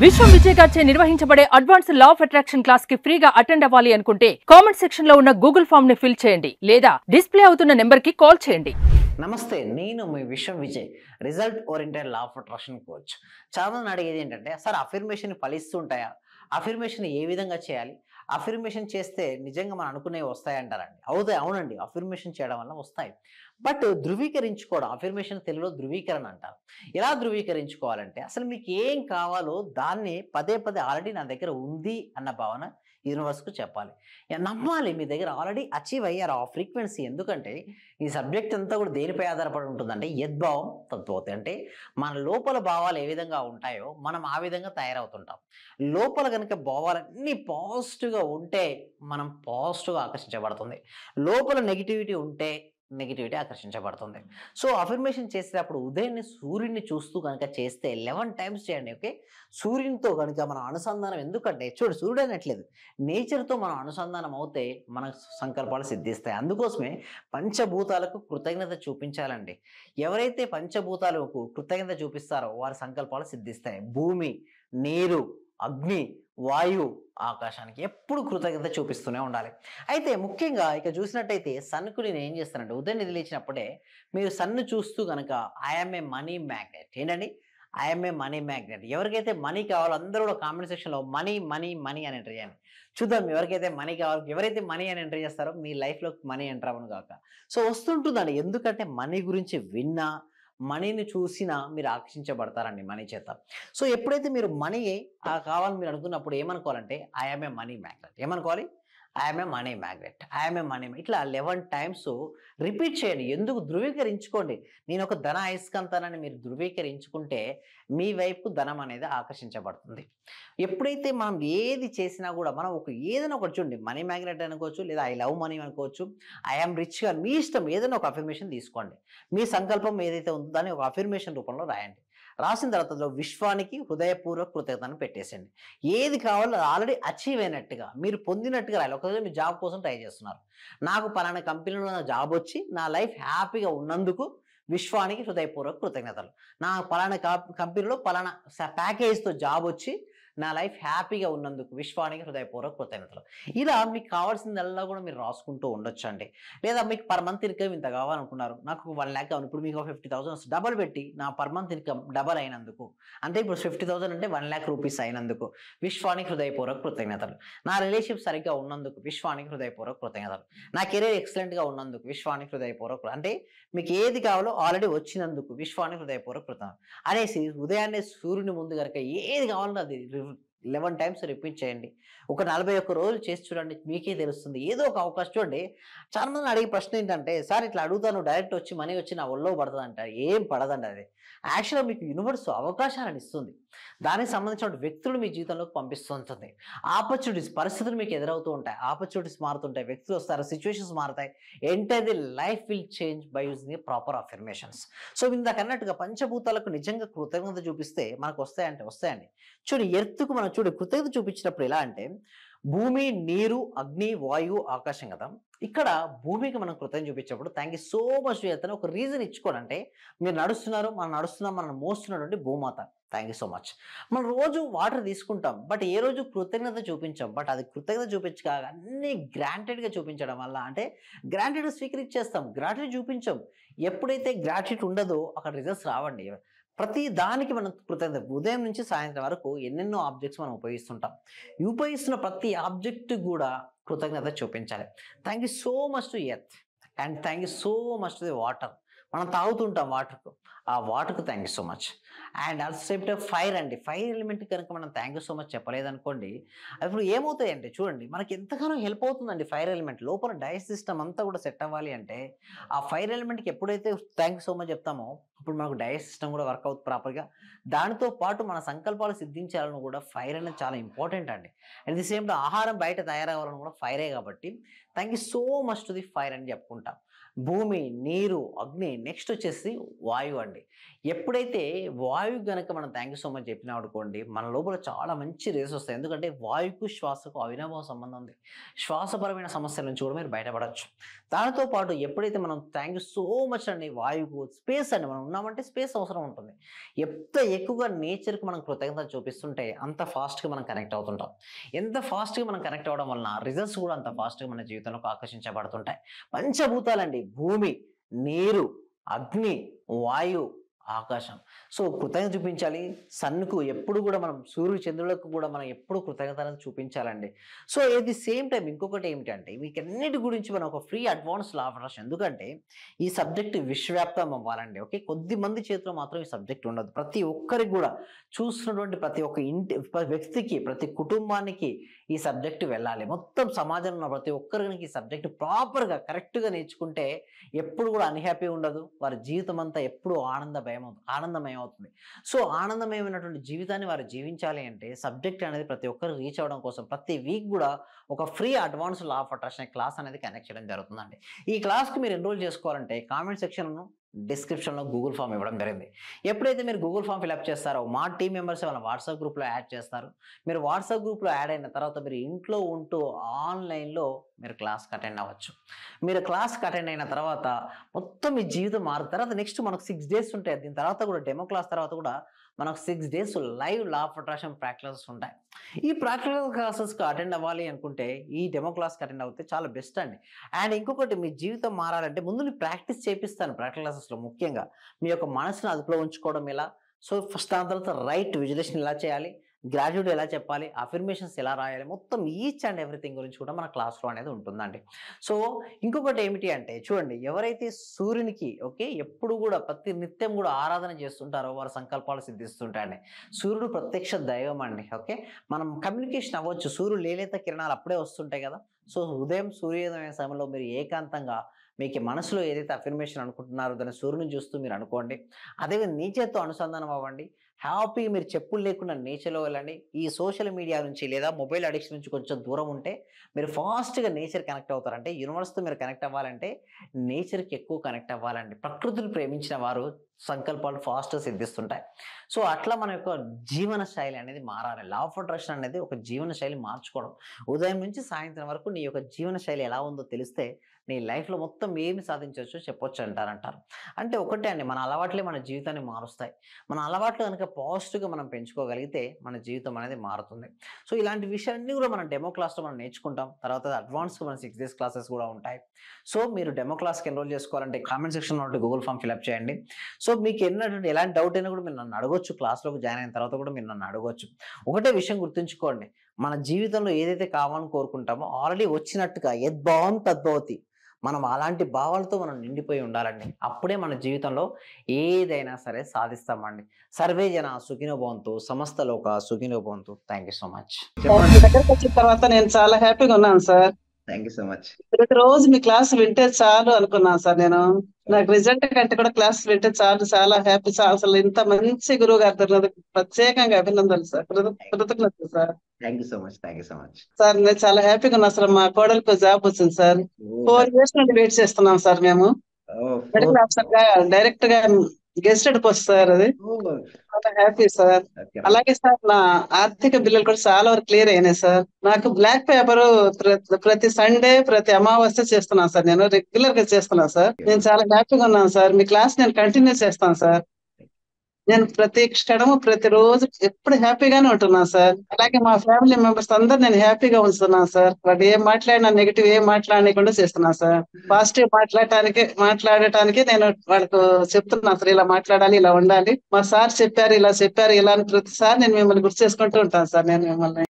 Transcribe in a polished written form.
విశ్వం విజయ్ గారిచే నిర్వహించబడే advance law of attraction class కి ఫ్రీగా అటెండ్ అవ్వాలి అనుకుంటే కామెంట్ సెక్షన్ లో ఉన్న గూగుల్ ఫామ్ ని ఫిల్ చేయండి లేదా డిస్ప్లే అవుతున్న నెంబర్ కి కాల్ చేయండి. నమస్తే, నేను మీ విశ్వం Vijay, result oriented law of attraction coach. చాలా మంది అడిగేది ఏంటంటే, సార్ అఫర్మేషన్ ఫలిస్తుంటాయా? అఫర్మేషన్ ఏ విధంగా చేయాలి? అఫర్మేషన్ చేస్తే నిజంగా మనం అనుకునేవి వస్తాయంటారండి. అవునండి, అఫర్మేషన్ చేయడం వల్ల వస్తాయి. బట్ ధృవీకరించుకోవడం, అఫర్మేషన్ తెలుగులో ధృవీకరణ అంటారు. ఎలా ధృవీకరించుకోవాలంటే, అసలు మీకు ఏం కావాలో దాన్ని పదే పదే ఆల్రెడీ నా దగ్గర ఉంది అన్న భావన యూనివర్స్కు చెప్పాలి. నమ్మాలి మీ దగ్గర ఆల్రెడీ అచీవ్ అయ్యారు ఆ ఫ్రీక్వెన్సీ. ఎందుకంటే ఈ సబ్జెక్ట్ అంతా కూడా దేనిపై ఆధారపడి ఉంటుందంటే, యద్భావం తద్భవతి. అంటే మన లోపల భావాలు ఏ విధంగా ఉంటాయో మనం ఆ విధంగా తయారవుతుంటాం. లోపల కనుక భావాలన్నీ పాజిటివ్గా ఉంటే మనం పాజిటివ్గా ఆకర్షించబడుతుంది. లోపల నెగిటివిటీ ఉంటే నెగిటివిటీ ఆకర్షించబడుతుంది. సో అఫర్మేషన్ చేసేటప్పుడు ఉదయాన్నే సూర్యుడిని చూస్తూ కనుక చేస్తే 11 టైమ్స్ చేయండి. ఓకే, సూర్యునితో కనుక మన అనుసంధానం, ఎందుకంటే చూడు సూర్యుడు అనట్లేదు, నేచర్తో మనం అనుసంధానం అవుతే మన సంకల్పాలు సిద్ధిస్తాయి. అందుకోసమే పంచభూతాలకు కృతజ్ఞత చూపించాలండి. ఎవరైతే పంచభూతాలకు కృతజ్ఞత చూపిస్తారో వారి సంకల్పాలు సిద్ధిస్తాయి. భూమి, నీరు, అగ్ని, వాయువు, ఆకాశానికి ఎప్పుడు కృతజ్ఞత చూపిస్తూనే ఉండాలి. అయితే ముఖ్యంగా ఇక చూసినట్టయితే సన్కు నేను ఏం చేస్తానంటే, ఉదయం నిద్రలేచినప్పుడే మీరు సన్ను చూస్తూ కనుక ఐఎమ్ ఏ మనీ మ్యాగ్నెట్. ఏంటండి? I'm a money magnet. ఎవరికైతే మనీ కావాలో అందరూ కూడా కామెంట్ సెక్షన్లో మనీ మనీ మనీ అని ఎంటర్ చేయండి. చూద్దాం ఎవరికైతే మనీ కావాలో. ఎవరైతే మనీ అని ఎంటర్ చేస్తారో మీ లైఫ్లో మనీ ఎంటర్ అవ్వను కాక. సో వస్తుంటుందండి, ఎందుకంటే మనీ గురించి విన్నా, మనీని చూసినా మీరు ఆకర్షించబడతారండి మనీ చేత. సో ఎప్పుడైతే మీరు మనీ కావాలని మీరు అనుకున్నప్పుడు ఏమనుకోవాలంటే, ఐఎమ్ ఏ మనీ మ్యాగ్నెట్. ఏమనుకోవాలి? I'm a money magnet, I'm a money. ఇట్లా 11 టైమ్స్ రిపీట్ చేయండి. ఎందుకు? ధృవీకరించుకోండి. నేను ఒక ధన అయస్కాంతానని మీరు ధృవీకరించుకుంటే మీ వైపు ధనం అనేది ఆకర్షించబడుతుంది. ఎప్పుడైతే మనం ఏది చేసినా కూడా మనం ఏదైనా ఒకటి చూడండి, మనీ మ్యాగ్నెట్ అనుకోవచ్చు, లేదా ఐ లవ్ మనీ అనుకోవచ్చు, ఐఎమ్ రిచ్ గా, మీ ఇష్టం. ఏదైనా ఒక అఫర్మేషన్ తీసుకోండి. మీ సంకల్పం ఏదైతే ఉందో దాన్ని ఒక అఫర్మేషన్ రూపంలో రాయండి. రాసిన తర్వాత విశ్వానికి హృదయపూర్వక కృతజ్ఞతను పెట్టేసండి. ఏది కావాలో ఆల్రెడీ అచీవ్ అయినట్టుగా, మీరు పొందినట్టుగా రాయాలి. ఒకవేళ మీరు జాబ్ కోసం ట్రై చేస్తున్నారు, నాకు పలానా కంపెనీలో జాబ్ వచ్చి నా లైఫ్ హ్యాపీగా ఉన్నందుకు విశ్వానికి హృదయపూర్వక కృతజ్ఞతలు. నా పలానా కంపెనీలో పలానా ప్యాకేజ్తో జాబ్ వచ్చి నా లైఫ్ హ్యాపీగా ఉన్నందుకు విశ్వానికి హృదయపూర్వక కృతజ్ఞతలు. ఇలా మీకు కావాల్సిందల్లా కూడా మీరు రాసుకుంటూ ఉండొచ్చండి. లేదా మీకు పర్ మంత్ ఇన్కమ్ ఇంత కావాలనుకున్నారు, నాకు 1 lakh కావాలి, ఇప్పుడు మీకు 50,000 డబల్ పెట్టి నా పర్ మంత్ ఇన్కమ్ డబల్ అయినందుకు, అంటే ఇప్పుడు 50,000 అంటే 1 lakh రూపీస్ అయినందుకు విశ్వానికి హృదయపూర్వక కృతజ్ఞతలు. నా రిలేషన్షిప్ సరిగ్గా ఉన్నందుకు విశ్వానికి హృదయపూర్వక కృతజ్ఞతలు. నా కెరీర్ ఎక్సలెంట్గా ఉన్నందుకు విశ్వానికి హృదయపూర్వక, అంటే మీకు ఏది కావాలో ఆల్రెడీ వచ్చినందుకు విశ్వానికి హృదయపూర్వక కృతజ్ఞతలు అనేసి ఉదయాన్నే సూర్యుని ముందు కనుక ఏది కావాలో అది 11 టైమ్స్ రిపీట్ చేయండి. ఒక 41 రోజులు చేసి చూడండి, మీకే తెలుస్తుంది. ఏదో ఒక అవకాశం చూడండి. చాలా మంది అడిగే ప్రశ్న ఏంటంటే, సార్ ఇట్లా అడుగుతాను డైరెక్ట్ వచ్చి మనీ వచ్చి నా ఒళ్ళో పడుతుంది అంటారు. ఏం పడదండి అది. యాక్చువల్గా మీకు యూనివర్స్ అవకాశాలను ఇస్తుంది. దానికి సంబంధించిన వ్యక్తులు మీ జీవితంలోకి పంపిస్తుంటుంది. ఆపర్చునిటీస్, పరిస్థితులు మీకు ఎదురవుతూ ఉంటాయి, ఆపర్చునిటీస్ మారుతుంటాయి, వ్యక్తులు వస్తారు, సిచ్యువేషన్స్ మారుతాయి. Entire the life will change by using the proper affirmations. So ఇందాక అన్నట్టుగా పంచభూతాలకు నిజంగా కృతజ్ఞత చూపిస్తే మనకు వస్తాయండి. చూడు ఎర్త్కు మనం కృతజ్ఞత చూపించినప్పుడు ఎలా అంటే, భూమి, నీరు, అగ్ని, వాయువు, ఆకాశం కదా. ఇక్కడ భూమికి మనం కృతజ్ఞత చూపించినప్పుడు థ్యాంక్ యూ సో మచ్ చేస్తాను ఒక రీజన్ ఇచ్చుకోండి. అంటే మీరు నడుస్తున్నారు, మనం మోస్తున్నటువంటి భూమాత, థ్యాంక్ యూ సో మచ్. మనం రోజు వాటర్ తీసుకుంటాం, బట్ ఏ రోజు కృతజ్ఞత చూపించాం. బట్ అది కృతజ్ఞత చూపించక అన్ని గ్రాంటెడ్గా చూపించడం వల్ల, అంటే గ్రాంటెడ్ స్వీకరించేస్తాం, గ్రాట్యుటీ చూపించాం. ఎప్పుడైతే గ్రాట్యుటీ ఉండదో అక్కడ రిజల్ట్స్ రావండి. ప్రతి దానికి మనం కృతజ్ఞత, ఉదయం నుంచి సాయంత్రం వరకు ఎన్నెన్నో ఆబ్జెక్ట్స్ మనం ఉపయోగిస్తున్న ప్రతి ఆబ్జెక్ట్ కూడా కృతజ్ఞత చూపించాలి. Thank you so much to earth and thank you so much to the water. మనం తాగుతుంటాం వాటర్కు, ఆ వాటర్కు thank you so much. And at same time fire అండి, ఫైర్ ఎలిమెంట్ కనుక మనం థ్యాంక్ యూ సో మచ్ చెప్పలేదనుకోండి, అప్పుడు ఏమవుతాయంటే చూడండి, మనకి ఎంతగానో హెల్ప్ అవుతుందండి ఫైర్ ఎలిమెంట్. లోపల డైజెస్ట్ సిస్టమ్ అంతా కూడా సెట్ అవ్వాలి అంటే ఆ ఫైర్ ఎలిమెంట్కి ఎప్పుడైతే థ్యాంక్ యూ సో మచ్ చెప్తామో అప్పుడు మనకు డైజెస్ట్ సిస్టమ్ కూడా వర్క్ అవుతుంది ప్రాపర్గా. దానితో పాటు మన సంకల్పాలు సిద్ధించాలని కూడా ఫైర్ అనేది చాలా ఇంపార్టెంట్ అండి. అట్ ది సేమ్ టైం ఆహారం బయట తయారవ్వాలని కూడా ఫైరే కాబట్టి thank you so much to the fire అని చెప్పుకుంటాం. భూమి, నీరు, అగ్ని, నెక్స్ట్ వచ్చేసి వాయువు అండి. ఎప్పుడైతే వాయువు గనక మనం థ్యాంక్ యూ సో మచ్ చెప్పినాం అనుకోండి, మన లోపల చాలా మంచి రేస్ వస్తాయి. ఎందుకంటే వాయువుకు శ్వాసకు అవినాభావ సంబంధం ఉంది. శ్వాసపరమైన సమస్యల నుంచి కూడా మీరు బయటపడచ్చు. దానితో పాటు ఎప్పుడైతే మనం థ్యాంక్ యూ సో మచ్ అండి వాయువుకు, స్పేస్ అండి, మనం ఉన్నామంటే స్పేస్ అవసరం ఉంటుంది. ఎంత ఎక్కువగా నేచర్కి మనం కృతజ్ఞత చూపిస్తుంటే అంత ఫాస్ట్గా మనం కనెక్ట్ అవుతుంటాం. ఎంత ఫాస్ట్గా మనం కనెక్ట్ అవ్వడం వలన రిజల్ట్స్ కూడా అంత ఫాస్ట్గా మన జీవితంలోకి ఆకర్షించబడుతుంటాయి. పంచభూతాలండి, భూమి, నీరు, అగ్ని, వాయువు, ఆకాశం. సో కృతజ్ఞత చూపించాలి. సన్నుకు ఎప్పుడు కూడా మనం, సూర్యుడు చంద్రులకు కూడా మనం ఎప్పుడు కృతజ్ఞతలను చూపించాలండి. So at the same time ఇంకొకటి ఏమిటంటే, వీటన్నిటి గురించి మనం ఒక free advance law of attraction, ఎందుకంటే ఈ సబ్జెక్ట్ విశ్వవ్యాప్తం అవ్వాలండి. ఓకే, కొద్ది మంది చేతిలో మాత్రం ఈ సబ్జెక్ట్ ఉండదు. ప్రతి ఒక్కరికి కూడా, చూస్తున్నటువంటి ప్రతి ఒక్క వ్యక్తికి, ప్రతి కుటుంబానికి ఈ సబ్జెక్ట్ వెళ్ళాలి. మొత్తం సమాజంలో ఉన్న ప్రతి ఒక్కరికి ఈ సబ్జెక్ట్ ప్రాపర్గా కరెక్ట్గా నేర్చుకుంటే ఎప్పుడు కూడా అన్హ్యాపీ ఉండదు. వారి జీవితం అంతా ఎప్పుడు ఆనందమయం అవుతుంది. సో ఆనందమయమైనటువంటి జీవితాన్ని వారు జీవించాలి అంటే సబ్జెక్ట్ అనేది ప్రతి ఒక్కరు రీచ్ అవ్వడం కోసం ప్రతి వీక్ కూడా ఒక free advance law of attraction class అనేది కనెక్ట్ చేయడం జరుగుతుందండి. ఈ క్లాస్కి మీరు ఎన్రోల్ చేసుకోవాలంటే కామెంట్ సెక్షన్ను, డిస్క్రిప్షన్లో గూగుల్ ఫామ్ ఇవ్వడం జరిగింది. ఎప్పుడైతే మీరు గూగుల్ ఫామ్ ఫిల్అప్ చేస్తారో మా టీం మెంబర్స్ వాళ్ళ వాట్సాప్ గ్రూప్లో యాడ్ చేస్తారు. మీరు వాట్సాప్ గ్రూప్లో యాడ్ అయిన తర్వాత మీరు ఇంట్లో ఉంటూ ఆన్లైన్లో మీరు క్లాస్కి అటెండ్ అవ్వచ్చు. మీరు క్లాస్కి అటెండ్ అయిన తర్వాత మొత్తం మీ జీవితం మారిన తర్వాత నెక్స్ట్ మనకు 6 days ఉంటాయి. దీని తర్వాత కూడా డెమో క్లాస్ తర్వాత కూడా మనకు 6 days live law of attraction practice ఉంటాయి. ఈ ప్రాక్టికల్ క్లాసెస్కి అటెండ్ అవ్వాలి అనుకుంటే ఈ డెమో క్లాస్కి అటెండ్ అవుతే చాలా బెస్ట్ అండి. అండ్ ఇంకొకటి, మీ జీవితం మారాలంటే ముందు నేను ప్రాక్టీస్ చేపిస్తాను. ప్రాక్టికల్ క్లాసెస్లో ముఖ్యంగా మీ యొక్క మనసును అదుపులో ఉంచుకోవడం ఎలా, సో ఫస్ట్ దాని తర్వాత రైట్ విజులేషన్ ఎలా చేయాలి, గ్రాడ్యుయేట్ ఎలా చెప్పాలి, అఫర్మేషన్స్ ఎలా రాయాలి, మొత్తం ఈచ్ అండ్ ఎవ్రీథింగ్ గురించి కూడా మన క్లాస్లో అనేది ఉంటుందండి. సో ఇంకొకటి ఏమిటి అంటే చూడండి, ఎవరైతే సూర్యునికి ఓకే ఎప్పుడు కూడా ప్రతి నిత్యం కూడా ఆరాధన చేస్తుంటారో వారి సంకల్పాలు సిద్ధిస్తుంటాయండి. సూర్యుడు ప్రత్యక్ష దైవం అండి. ఓకే, మనం కమ్యూనికేషన్ అవ్వచ్చు. సూర్యుడు లేలేత కిరణాలు అప్పుడే వస్తుంటాయి కదా. సో ఉదయం సూర్యోదయం సమయంలో మీరు ఏకాంతంగా మీకు మనసులో ఏదైతే అఫర్మేషన్ అనుకుంటున్నారో దాన్ని సూర్యుని చూస్తూ మీరు అనుకోండి. అదేవిధంగా నేచర్తో అనుసంధానం అవ్వండి. హ్యాపీగా మీరు చెప్పులు లేకుండా నేచర్లో వెళ్ళండి. ఈ సోషల్ మీడియా నుంచి లేదా మొబైల్ అడిక్షన్ నుంచి కొంచెం దూరం ఉంటే మీరు ఫాస్ట్గా నేచర్ కనెక్ట్ అవుతారంటే, యూనివర్స్తో మీరు కనెక్ట్ అవ్వాలంటే నేచర్కి ఎక్కువ కనెక్ట్ అవ్వాలండి. ప్రకృతిని ప్రేమించిన వారు సంకల్పాలు ఫాస్ట్గా సిద్ధిస్తుంటాయి. సో అట్లా మన యొక్క జీవన శైలి అనేది మారాలి. లా ఆఫ్ అట్రాక్షన్ అనేది ఒక జీవన శైలి మార్చుకోవడం. ఉదయం నుంచి సాయంత్రం వరకు నీ యొక్క జీవన శైలి ఎలా ఉందో తెలిస్తే నీ లైఫ్లో మొత్తం ఏమి సాధించవచ్చో చెప్పొచ్చు అంటారు. అంటే ఒకటే అండి, మన అలవాట్లే మన జీవితాన్ని మారుస్తాయి. మన అలవాట్లు కనుక పాజిటివ్గా మనం పెంచుకోగలిగితే మన జీవితం అనేది మారుతుంది. సో ఇలాంటి విషయాన్ని కూడా మనం డెమో క్లాస్లో మనం నేర్చుకుంటాం. తర్వాత అడ్వాన్స్గా మన 6 days క్లాసెస్ కూడా ఉంటాయి. సో మీరు డెమో క్లాస్కి ఎన్రోల్ చేసుకోవాలంటే కామెంట్ సెక్షన్లో గూగుల్ ఫామ్ ఫిల్అప్ చేయండి. సో మీకు ఎలాంటి డౌట్ అయినా కూడా మీరు నన్ను అడగొచ్చు. క్లాస్లోకి జాయిన్ అయిన తర్వాత కూడా మీరు నన్ను అడగొచ్చు. ఒకటే విషయం గుర్తుంచుకోండి, మన జీవితంలో ఏదైతే కావాలని కోరుకుంటామో ఆల్రెడీ వచ్చినట్టుగా యద్భావం తద్భవతి, మనం అలాంటి భావాలతో మనం నిండిపోయి ఉండాలండి. అప్పుడే మన జీవితంలో ఏదైనా సరే సాధిస్తామండి. సర్వే జన సుఖినో భవంతు, సమస్త లోక సుఖినో భవంతు. Thank you so much. మీ దగ్గరకు వచ్చిన తర్వాత నేను చాలా హ్యాపీగా ఉన్నాను sir. Thank you so much. ప్రతిరోజు మీ క్లాస్ వింటే చాలు అనుకున్నాను సార్. నేను నాకు రిజల్ట్ కంటే కూడా క్లాస్ వింటే చాలు, చాలా హ్యాపీ సార్. అసలు ఇంత మంచి గురువు గారు దొరికినందుకు ప్రత్యేకంగా అభినందనలు సార్, కృతజ్ఞతలు sir. Thank you so much. Thank you so much sir. నేను చాలా హ్యాపీగా ఉన్నా అసలు. మా కోడలికి జాబ్ వచ్చింది సార్. 4 years నుండి వెయిట్ చేస్తున్నాం సార్. మేము మెడికల్ ఆఫీసర్ గా డైరెక్ట్ గా గెస్టెడ్ పోస్ట్ సార్. అది చాలా హ్యాపీ సార్. అలాగే సార్ నా ఆర్థిక బిల్లులు కూడా చాలా వరకు క్లియర్ అయినాయి సార్. నాకు బ్లాక్ పేపర్ ప్రతి సండే, ప్రతి అమావాస్య చేస్తున్నాను సార్. నేను రెగ్యులర్ గా చేస్తున్నాను సార్. నేను చాలా హ్యాపీగా ఉన్నాను సార్. మీ క్లాస్ నేను కంటిన్యూ చేస్తాను సార్. నేను ప్రతి క్షణము ప్రతిరోజు ఎప్పుడు హ్యాపీగానే ఉంటున్నాను సార్. అలాగే మా ఫ్యామిలీ మెంబర్స్ అందరు నేను హ్యాపీగా ఉంచుతున్నాను సార్. వాడు ఏం మాట్లాడినా నెగిటివ్ ఏం మాట్లాడకుండా చేస్తున్నాను సార్. పాజిటివ్ మాట్లాడటానికి నేను వాళ్ళకు చెప్తున్నాను సార్, ఇలా మాట్లాడాలి, ఇలా ఉండాలి, మా సార్ చెప్పారు, ఇలా చెప్పారు, ఇలా అని ప్రతిసారి నేను మిమ్మల్ని గుర్తు చేసుకుంటూ ఉంటాను సార్. నేను మిమ్మల్ని